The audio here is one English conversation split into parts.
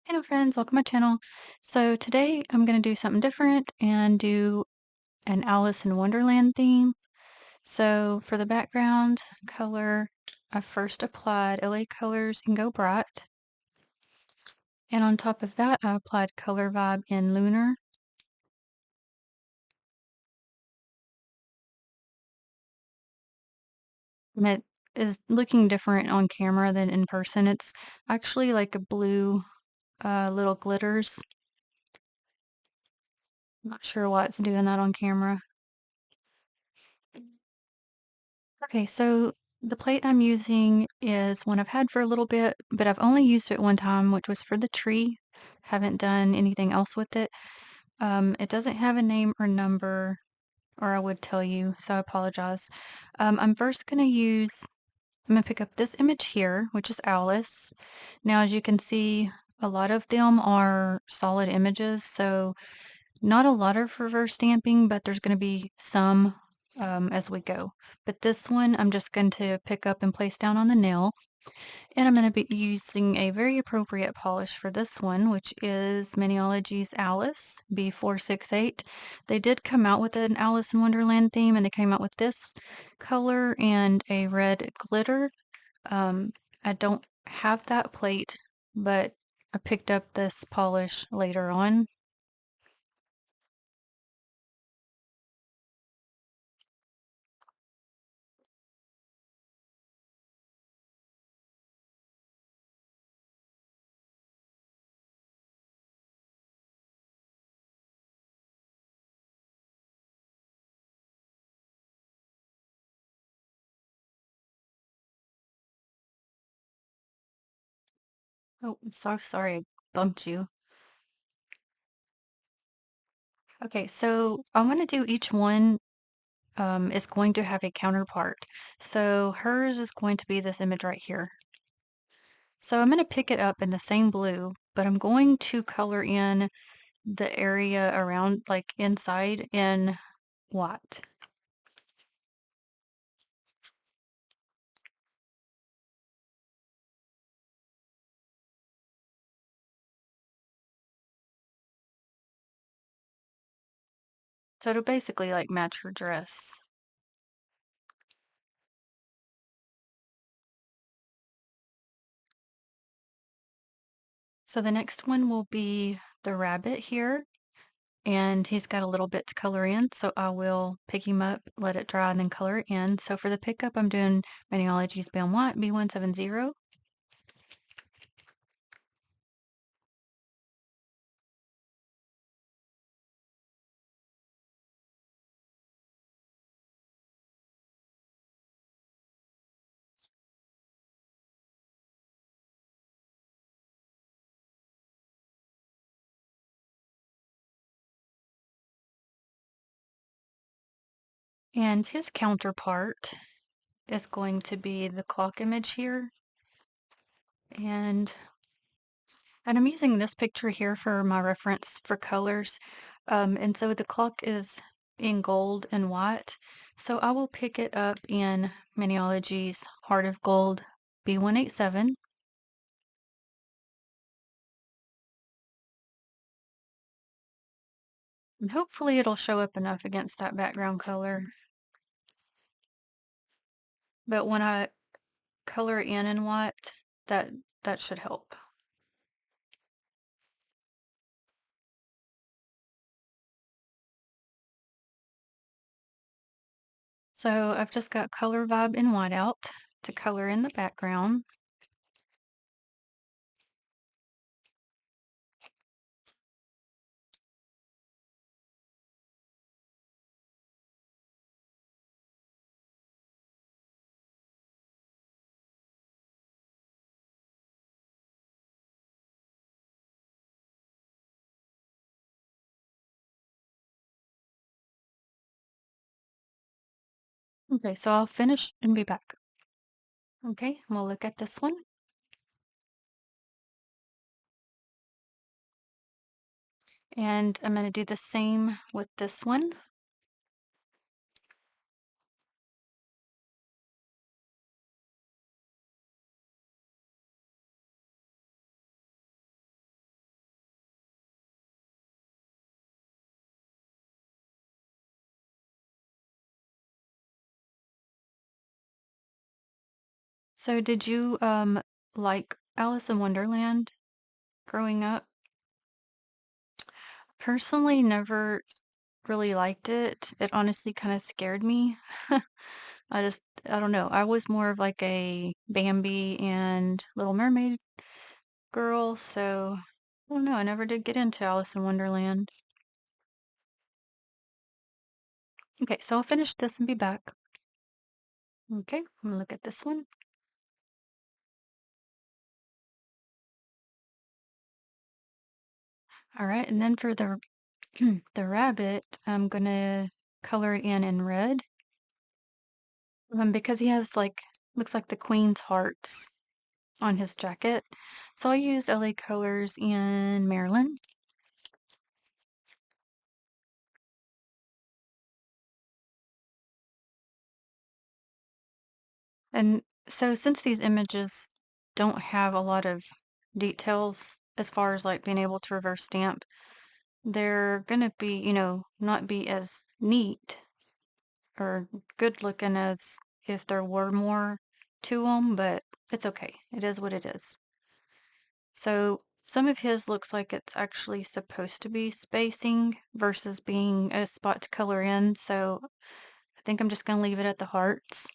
Hello friends, welcome to my channel. So today I'm going to do something different and do an Alice in Wonderland theme. So for the background color, I first applied LA Colors in Go Bright. And on top of that, I applied Color Vibe in Lunar. And it is looking different on camera than in person. It's actually like a blue little glitters. Not sure why it's doing that on camera. Okay, so the plate I'm using is one I've had for a little bit, but I've only used it one time, which was for the tree. Haven't done anything else with it. It doesn't have a name or number, or I would tell you, so I apologize. I'm first I'm going to pick up this image here, which is Alice. Now, as you can see, a lot of them are solid images, so not a lot of reverse stamping, but there's going to be some as we go. But this one I'm just going to pick up and place down on the nail. And I'm going to be using a very appropriate polish for this one, which is Maniology's Alice B468. They did come out with an Alice in Wonderland theme, and they came out with this color and a red glitter. I don't have that plate, but I picked up this polish later on. Oh, I'm so sorry I bumped you. Okay, so I'm going to do each one is going to have a counterpart. So hers is going to be this image right here. So I'm going to pick it up in the same blue, but I'm going to color in the area around, like inside, in white. So it'll basically like match her dress. So the next one will be the rabbit here. And he's got a little bit to color in, so I will pick him up, let it dry, and then color it in. So for the pickup, I'm doing Maniology's Bam White B170. And his counterpart is going to be the clock image here. And and I'm using this picture here for my reference for colors. And so the clock is in gold and white. So I will pick it up in Maniology's Heart of Gold B187. And hopefully it'll show up enough against that background color. But when I color it in white, that that should help. So I've just got Color Vibe in white out to color in the background. Okay, so I'll finish and be back. Okay, we'll look at this one. And I'm going to do the same with this one. So did you like Alice in Wonderland growing up? Personally, never really liked it. It honestly kind of scared me. I don't know. I was more of like a Bambi and Little Mermaid girl, so I don't know. I never did get into Alice in Wonderland. Okay, so I'll finish this and be back. Okay, I'm gonna look at this one. All right, and then for the the rabbit, I'm gonna color it in red. Because he has like looks like the Queen's hearts on his jacket. So I use LA colors in Maryland. And so since these images don't have a lot of details as far as like being able to reverse stamp, they're gonna be, not be as neat or good looking as if there were more to them, but it's okay. It is what it is. So some of his looks like it's actually supposed to be spacing versus being a spot to color in. So I think I'm just going to leave it at the hearts.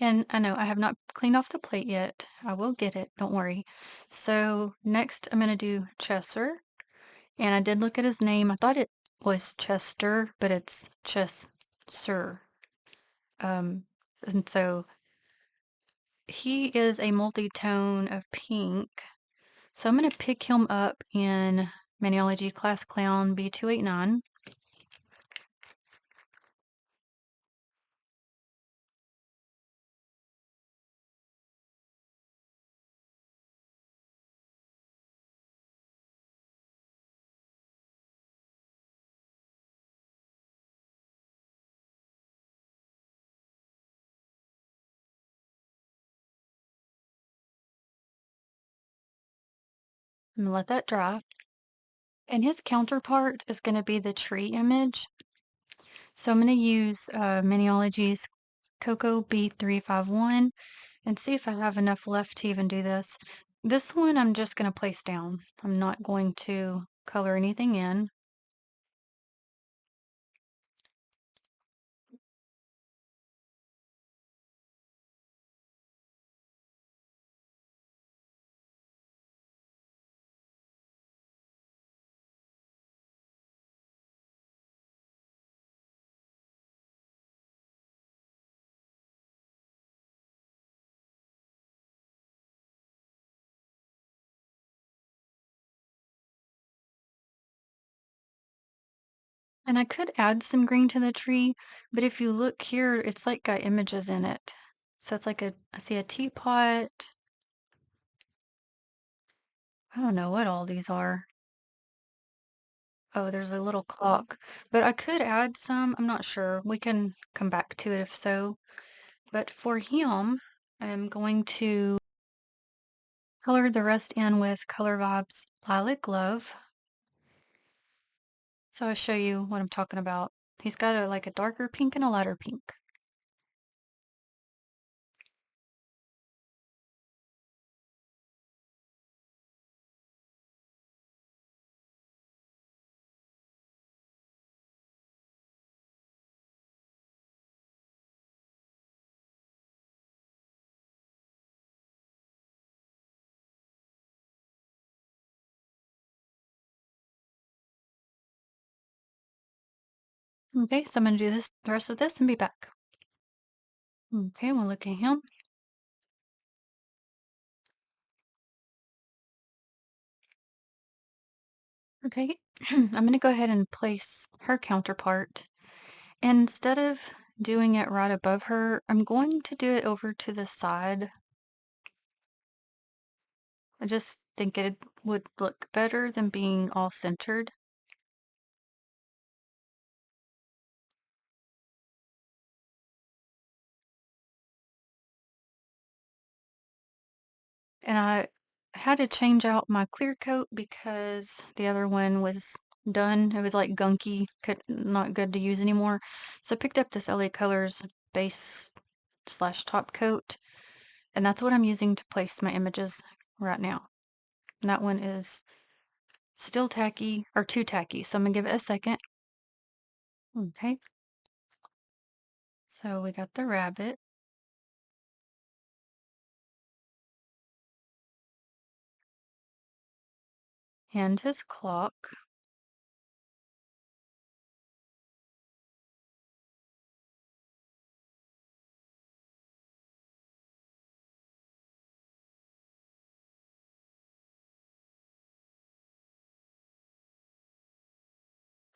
And I know I have not cleaned off the plate yet. I will get it. Don't worry. So next I'm going to do Chesser. And I did look at his name. I thought it was Chester, but it's Chesser. Um, and so he is a multi-tone of pink. So I'm going to pick him up in Maniology Class Clown B289. I'm gonna let that dry. And his counterpart is going to be the tree image. So I'm going to use Maniology's Cocoa B351 and see if I have enough left to even do this. This one I'm just going to place down. I'm not going to color anything in. And I could add some green to the tree, but if you look here, it's like got images in it. So it's like I see a teapot. I don't know what all these are. Oh, there's a little clock, but I could add some. I'm not sure. We can come back to it if so. But for him, I'm going to color the rest in with Color Vibes Lilac Love. So I'll show you what I'm talking about. He's got like a darker pink and a lighter pink. Okay, so I'm going to do this the rest of this and be back. Okay, we'll look at him. Okay, I'm going to go ahead and place her counterpart. And instead of doing it right above her, I'm going to do it over to the side. I just think it would look better than being all centered. And I had to change out my clear coat because the other one was done. It was like gunky, not good to use anymore. So I picked up this LA Colors base slash top coat, and that's what I'm using to place my images right now. And that one is still tacky, or too tacky, so I'm gonna give it a second. Okay, so we got the rabbit and his clock.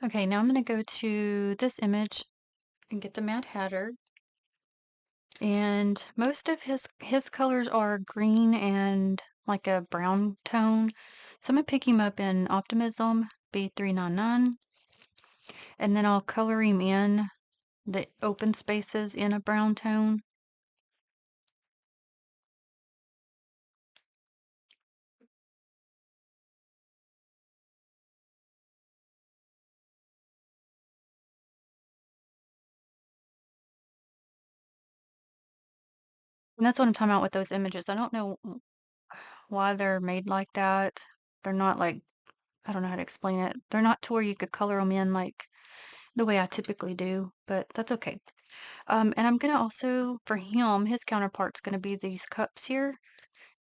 Okay, now I'm gonna go to this image and get the Mad Hatter. And most of his colors are green and like a brown tone. So I'm gonna pick him up in Optimism B399, and then I'll color him in the open spaces in a brown tone. And that's what I'm talking about with those images. I don't know why they're made like that. They're not like, I don't know how to explain it. They're not to where you could color them in like the way I typically do, but that's okay. And I'm gonna also, for him, his counterpart's gonna be these cups here.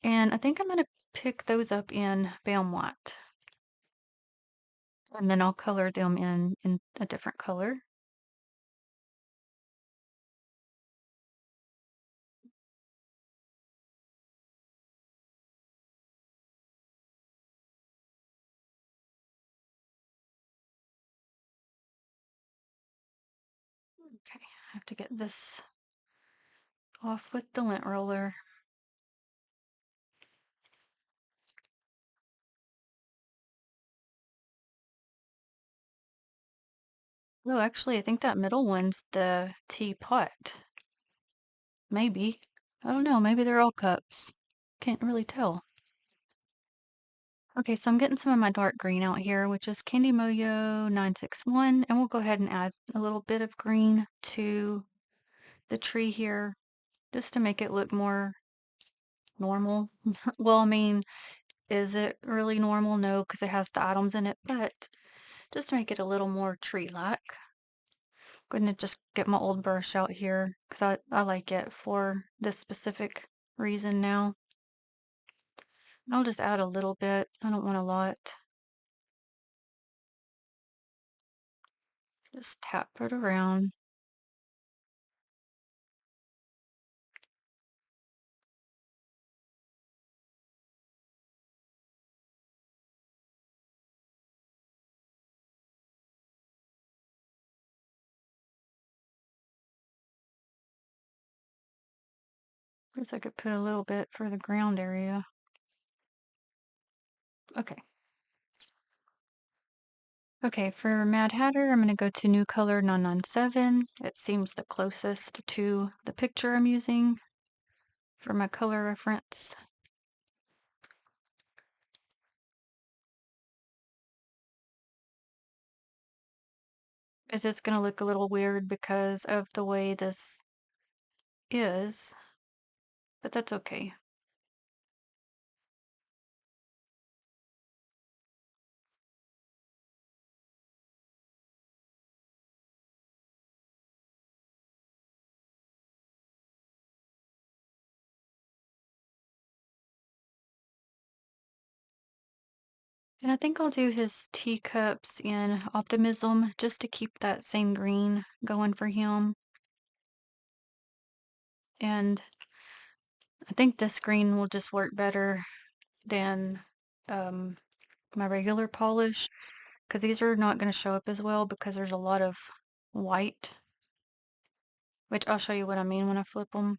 And I think I'm gonna pick those up in Bam White. And then I'll color them in a different color. Okay, I have to get this off with the lint roller. Oh, actually, I think that middle one's the teapot. Maybe. I don't know. Maybe they're all cups. Can't really tell. Okay, so I'm getting some of my dark green out here, which is Candy Moyo 961, and we'll go ahead and add a little bit of green to the tree here, just to make it look more normal. Well, I mean, is it really normal? No, because it has the items in it, but just to make it a little more tree-like. Going to just get my old brush out here because I like it for this specific reason now. And I'll just add a little bit. I don't want a lot. Just tap it around. Guess I could put a little bit for the ground area. Okay. Okay, for Mad Hatter, I'm going to go to New Color 997. It seems the closest to the picture I'm using for my color reference. It's just going to look a little weird because of the way this is, but that's okay. And I think I'll do his teacups in Optimism just to keep that same green going for him. And I think this green will just work better than um, my regular polish because these are not going to show up as well because there's a lot of white, which I'll show you what I mean when I flip them.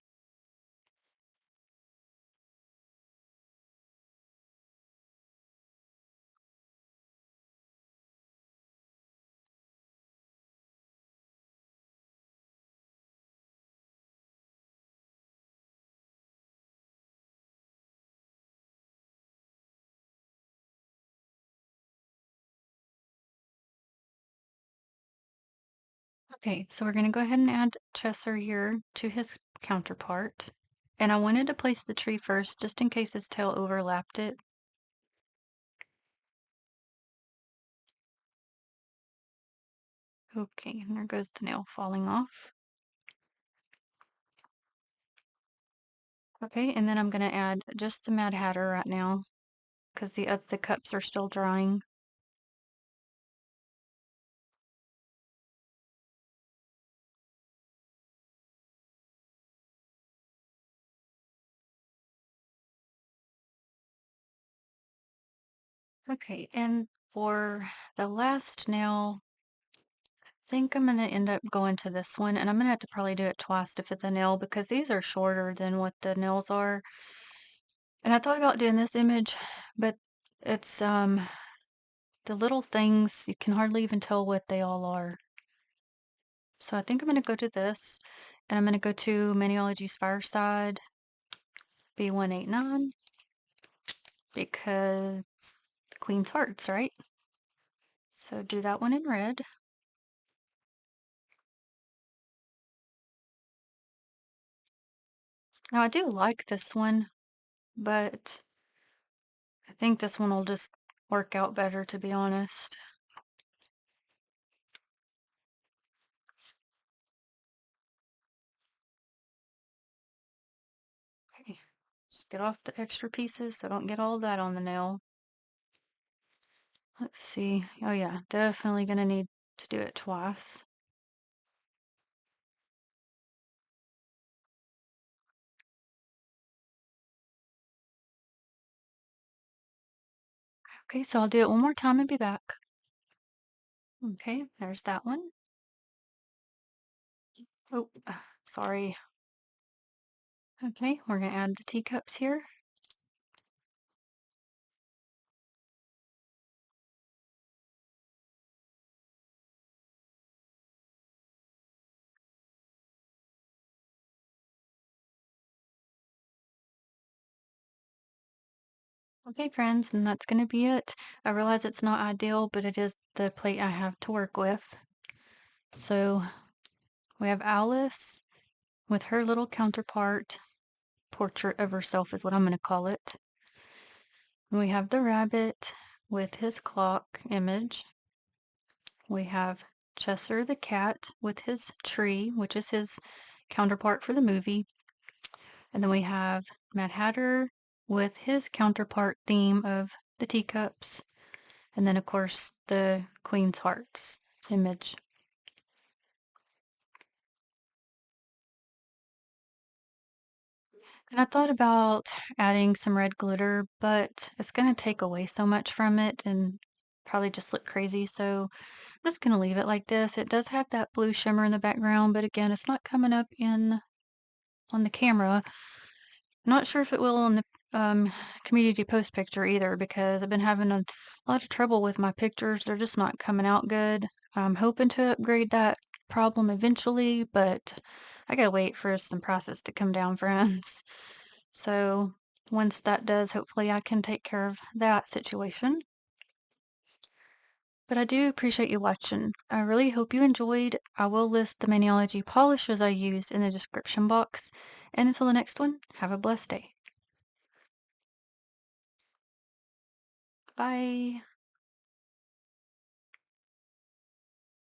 Okay, so we're going to go ahead and add Chesser here to his counterpart. And I wanted to place the tree first just in case his tail overlapped it. Okay, and there goes the nail falling off. Okay, and then I'm going to add just the Mad Hatter right now because the cups are still drying. Okay, and for the last nail, I think I'm going to end up going to this one, and I'm going to have to probably do it twice to fit the nail because these are shorter than what the nails are. And I thought about doing this image, but it's the little things, you can hardly even tell what they all are. So I think I'm going to go to this, and I'm going to go to Maniology's Fireside B189 because the Queen's Hearts, right? So do that one in red. Now I do like this one, but I think this one will just work out better, to be honest. Okay, just get off the extra pieces so I don't get all that on the nail. Let's see. Oh yeah, definitely gonna need to do it twice. Okay, so I'll do it one more time and be back. Okay, there's that one. Oh, sorry. Okay, we're gonna add the teacups here. Okay, friends, and that's gonna be it. I realize it's not ideal, but it is the plate I have to work with. So we have Alice with her little counterpart, portrait of herself is what I'm gonna call it. And we have the rabbit with his clock image. We have Chesser the cat with his tree, which is his counterpart for the movie. And then we have Mad Hatter with his counterpart theme of the teacups. And then, of course, the Queen's Hearts image. And I thought about adding some red glitter, but it's going to take away so much from it and probably just look crazy. So I'm just going to leave it like this. It does have that blue shimmer in the background, but again, it's not coming up in on the camera. Not sure if it will on the community post picture either because I've been having a lot of trouble with my pictures. They're just not coming out good. I'm hoping to upgrade that problem eventually, but I gotta wait for some prices to come down, friends. So once that does, hopefully I can take care of that situation. But I do appreciate you watching. I really hope you enjoyed. I will list the Maniology polishes I used in the description box. And until the next one, have a blessed day. Bye.